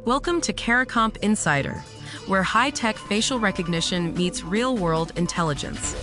Welcome to Caricomp Insider, where high-tech facial recognition meets real-world intelligence.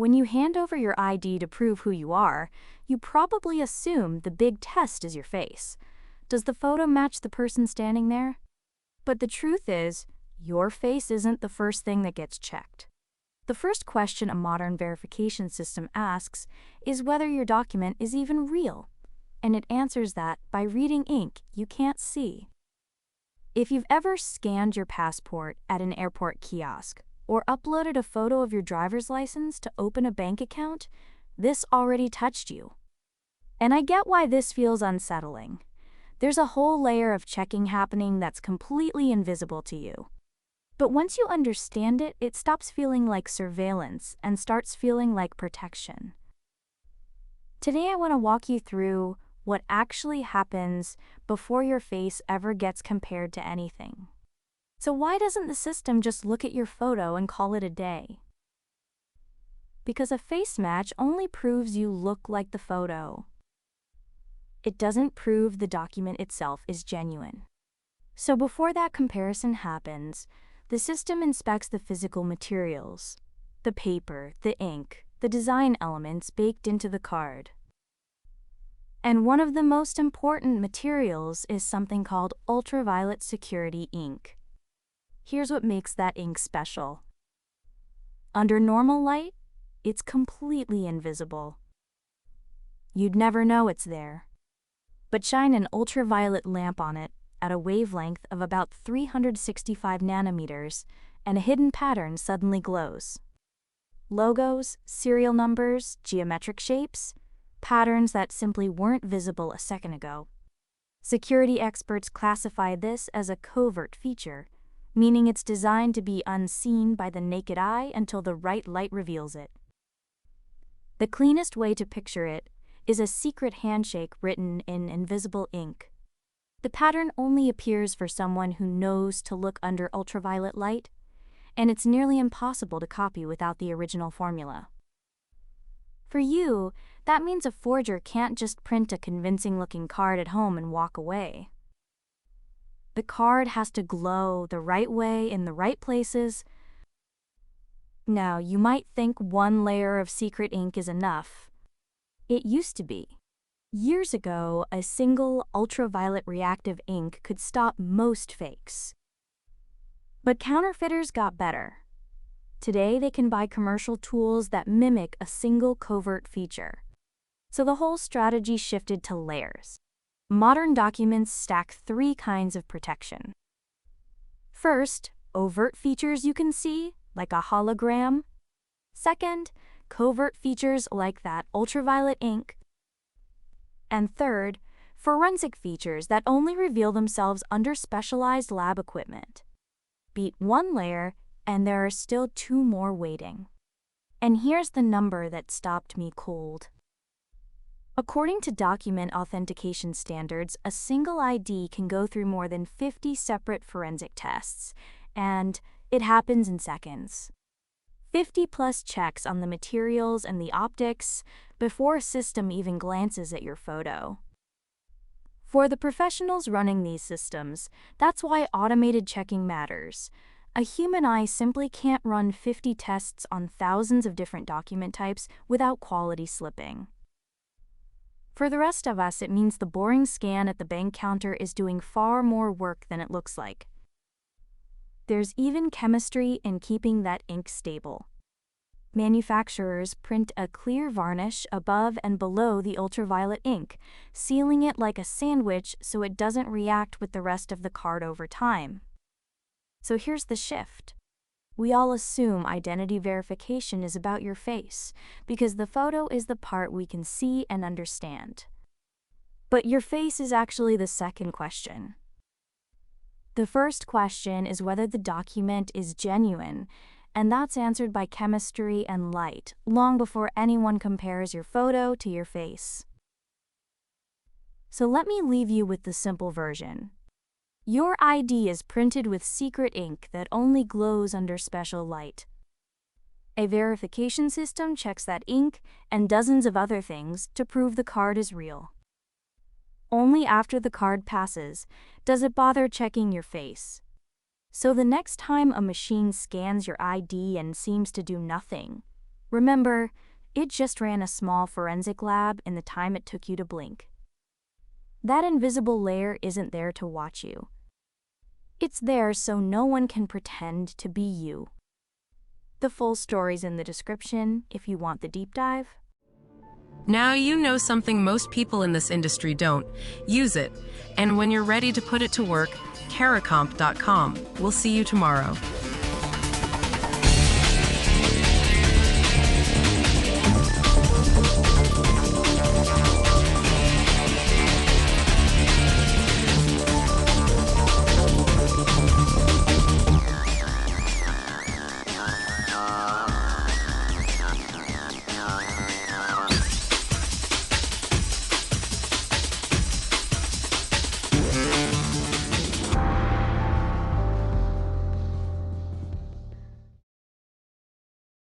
When you hand over your ID to prove who you are, you probably assume the big test is your face. Does the photo match the person standing there? But the truth is, your face isn't the first thing that gets checked. The first question a modern verification system asks is whether your document is even real, and it answers that by reading ink you can't see. If you've ever scanned your passport at an airport kiosk, or uploaded a photo of your driver's license to open a bank account, this already touched you. And I get why this feels unsettling. There's a whole layer of checking happening that's completely invisible to you. But once you understand it, it stops feeling like surveillance and starts feeling like protection. Today I want to walk you through what actually happens before your face ever gets compared to anything. So why doesn't the system just look at your photo and call it a day? Because a face match only proves you look like the photo. It doesn't prove the document itself is genuine. So before that comparison happens, the system inspects the physical materials, the paper, the ink, the design elements baked into the card. And one of the most important materials is something called ultraviolet security ink. Here's what makes that ink special. Under normal light, it's completely invisible. You'd never know it's there. But shine an ultraviolet lamp on it at a wavelength of about 365 nanometers, and a hidden pattern suddenly glows. Logos, serial numbers, geometric shapes, patterns that simply weren't visible a second ago. Security experts classify this as a covert feature, meaning it's designed to be unseen by the naked eye until the right light reveals it. The cleanest way to picture it is a secret handshake written in invisible ink. The pattern only appears for someone who knows to look under ultraviolet light, and it's nearly impossible to copy without the original formula. For you, that means a forger can't just print a convincing-looking card at home and walk away. The card has to glow the right way in the right places. Now, you might think one layer of secret ink is enough. It used to be. Years ago, a single ultraviolet reactive ink could stop most fakes. But counterfeiters got better. Today, they can buy commercial tools that mimic a single covert feature. So the whole strategy shifted to layers. Modern documents stack three kinds of protection. First, overt features you can see, like a hologram. Second, covert features like that ultraviolet ink. And third, forensic features that only reveal themselves under specialized lab equipment. Beat one layer, and there are still two more waiting. And here's the number that stopped me cold. According to document authentication standards, a single ID can go through more than 50 separate forensic tests, and it happens in seconds. 50+ checks on the materials and the optics before a system even glances at your photo. For the professionals running these systems, that's why automated checking matters. A human eye simply can't run 50 tests on thousands of different document types without quality slipping. For the rest of us, it means the boring scan at the bank counter is doing far more work than it looks like. There's even chemistry in keeping that ink stable. Manufacturers print a clear varnish above and below the ultraviolet ink, sealing it like a sandwich so it doesn't react with the rest of the card over time. So here's the shift. We all assume identity verification is about your face, because the photo is the part we can see and understand. But your face is actually the second question. The first question is whether the document is genuine, and that's answered by chemistry and light, long before anyone compares your photo to your face. So let me leave you with the simple version. Your ID is printed with secret ink that only glows under special light. A verification system checks that ink and dozens of other things to prove the card is real. Only after the card passes does it bother checking your face. So the next time a machine scans your ID and seems to do nothing, remember, it just ran a small forensic lab in the time it took you to blink. That invisible layer isn't there to watch you. It's there so no one can pretend to be you. The full story's in the description if you want the deep dive. Now you know something most people in this industry don't. Use it. And when you're ready to put it to work, Caracomp.com. We'll see you tomorrow.